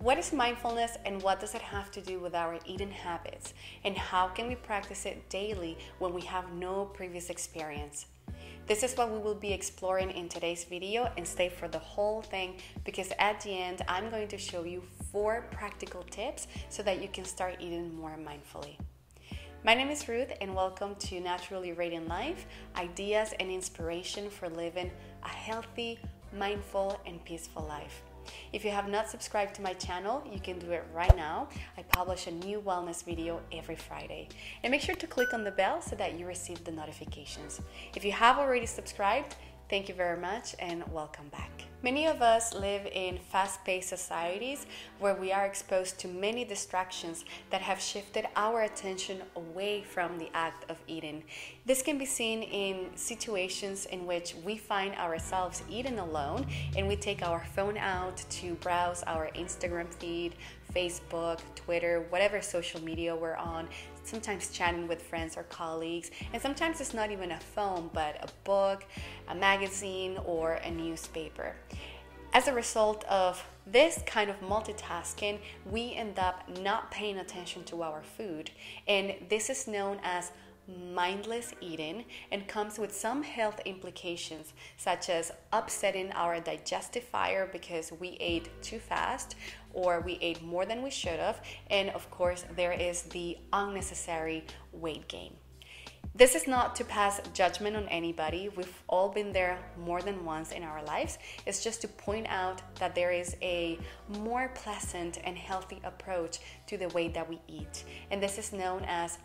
What is mindfulness and what does it have to do with our eating habits? And how can we practice it daily when we have no previous experience? This is what we will be exploring in today's video, and stay for the whole thing because at the end I'm going to show you 4 practical tips so that you can start eating more mindfully. My name is Ruth and welcome to Naturally Radiant Life, ideas and inspiration for living a healthy, mindful and peaceful life. If you have not subscribed to my channel, you can do it right now. I publish a new wellness video every Friday. And make sure to click on the bell so that you receive the notifications. If you have already subscribed, thank you very much and welcome back. Many of us live in fast-paced societies where we are exposed to many distractions that have shifted our attention away from the act of eating. This can be seen in situations in which we find ourselves eating alone and we take our phone out to browse our Instagram feed, Facebook, Twitter, whatever social media we're on, sometimes chatting with friends or colleagues, and sometimes it's not even a phone, but a book, a magazine, or a newspaper. As a result of this kind of multitasking, we end up not paying attention to our food, and this is known as mindless eating and comes with some health implications such as upsetting our digestive fire because we ate too fast or we ate more than we should have, and of course there is the unnecessary weight gain. This is not to pass judgment on anybody. We've all been there more than once in our lives. It's just to point out that there is a more pleasant and healthy approach to the way that we eat, and this is known as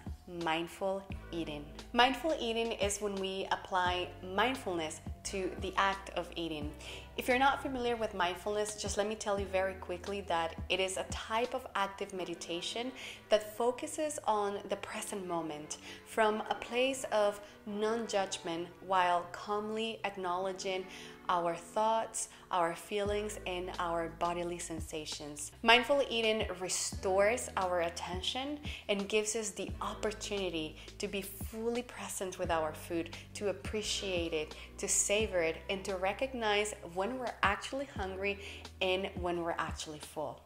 mindful eating. Mindful eating is when we apply mindfulness to the act of eating. If you're not familiar with mindfulness, just let me tell you very quickly that it is a type of active meditation that focuses on the present moment from a place of non-judgment while calmly acknowledging our thoughts, our feelings, and our bodily sensations. Mindful eating restores our attention and gives us the opportunity to be fully present with our food, to appreciate it, to savor it, and to recognize when we're actually hungry and when we're actually full.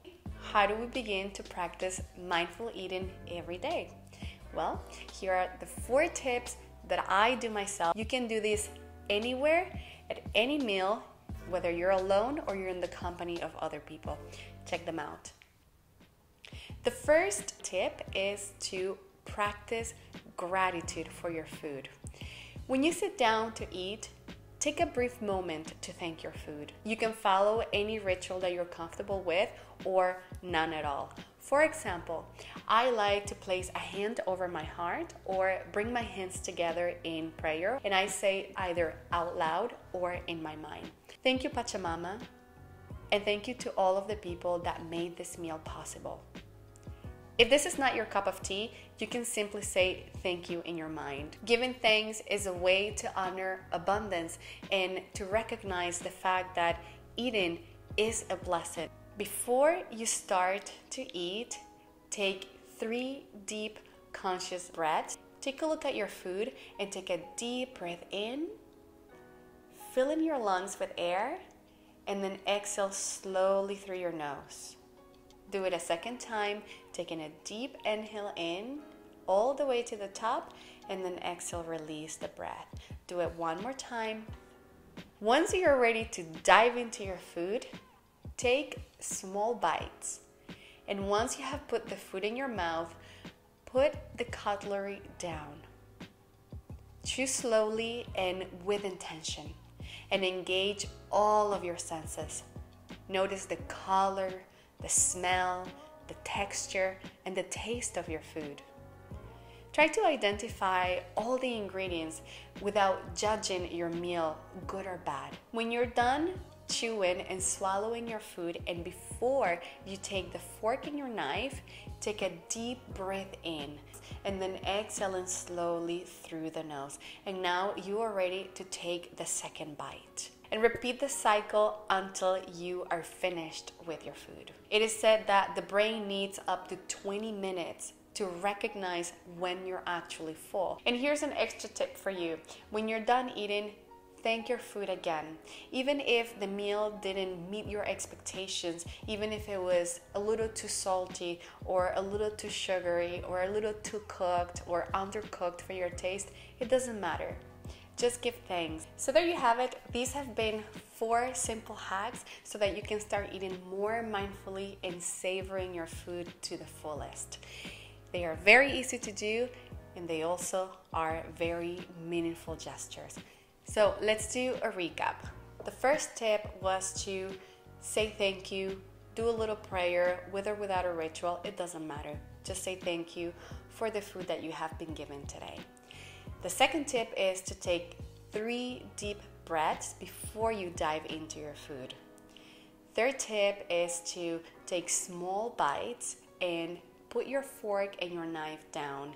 How do we begin to practice mindful eating every day? Well, here are the 4 tips that I do myself. You can do this anywhere, at any meal, whether you're alone or you're in the company of other people. Check them out. The first tip is to practice gratitude for your food. When you sit down to eat, take a brief moment to thank your food. You can follow any ritual that you're comfortable with or none at all. For example, I like to place a hand over my heart or bring my hands together in prayer, and I say either out loud or in my mind. Thank you, Pachamama, and thank you to all of the people that made this meal possible. If this is not your cup of tea, you can simply say thank you in your mind. Giving thanks is a way to honor abundance and to recognize the fact that eating is a blessing. Before you start to eat, take 3 deep conscious breaths. Take a look at your food and take a deep breath in, filling your lungs with air, and then exhale slowly through your nose. Do it a second time, taking a deep inhale in all the way to the top, and then exhale, release the breath. Do it one more time. Once you're ready to dive into your food, take small bites. And once you have put the food in your mouth, put the cutlery down. Chew slowly and with intention, and engage all of your senses. Notice the color, the smell, the texture, and the taste of your food. Try to identify all the ingredients without judging your meal, good or bad. When you're done chewing and swallowing your food, and before you take the fork and your knife, take a deep breath in and then exhaling slowly through the nose. And now you are ready to take the second bite. And repeat the cycle until you are finished with your food. It is said that the brain needs up to 20 minutes to recognize when you're actually full. And here's an extra tip for you. When you're done eating, thank your food again. Even if the meal didn't meet your expectations, even if it was a little too salty or a little too sugary or a little too cooked or undercooked for your taste, it doesn't matter. Just give thanks. So there you have it. These have been 4 simple hacks so that you can start eating more mindfully and savoring your food to the fullest. They are very easy to do, and they also are very meaningful gestures. So let's do a recap. The first tip was to say thank you, do a little prayer, with or without a ritual, it doesn't matter. Just say thank you for the food that you have been given today. The second tip is to take 3 deep breaths before you dive into your food. Third tip is to take small bites and put your fork and your knife down.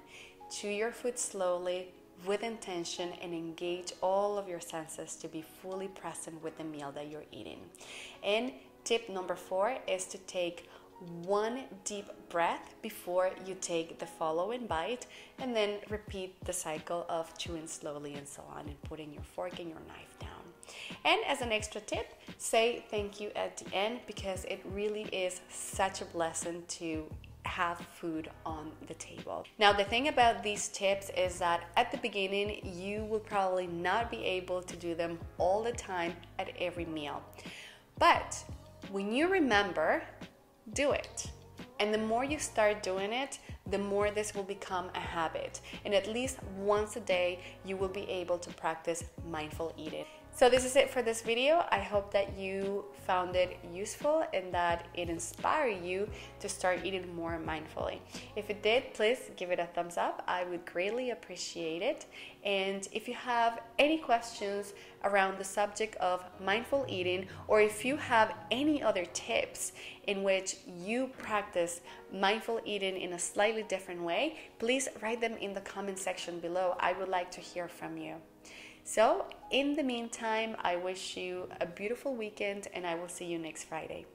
Chew your food slowly with intention and engage all of your senses to be fully present with the meal that you're eating. And tip number 4 is to take 1 deep breath before you take the following bite, and then repeat the cycle of chewing slowly and so on, and putting your fork and your knife down. And as an extra tip, say thank you at the end, because it really is such a blessing to have food on the table. Now, the thing about these tips is that at the beginning, you will probably not be able to do them all the time at every meal. But when you remember, do it. And the more you start doing it, the more this will become a habit. And at least once a day, you will be able to practice mindful eating. So this is it for this video. I hope that you found it useful and that it inspired you to start eating more mindfully. If it did, please give it a thumbs up. I would greatly appreciate it. And if you have any questions around the subject of mindful eating, or if you have any other tips in which you practice mindful eating in a slightly different way, please write them in the comment section below. I would like to hear from you. So, in the meantime, I wish you a beautiful weekend, and I will see you next Friday.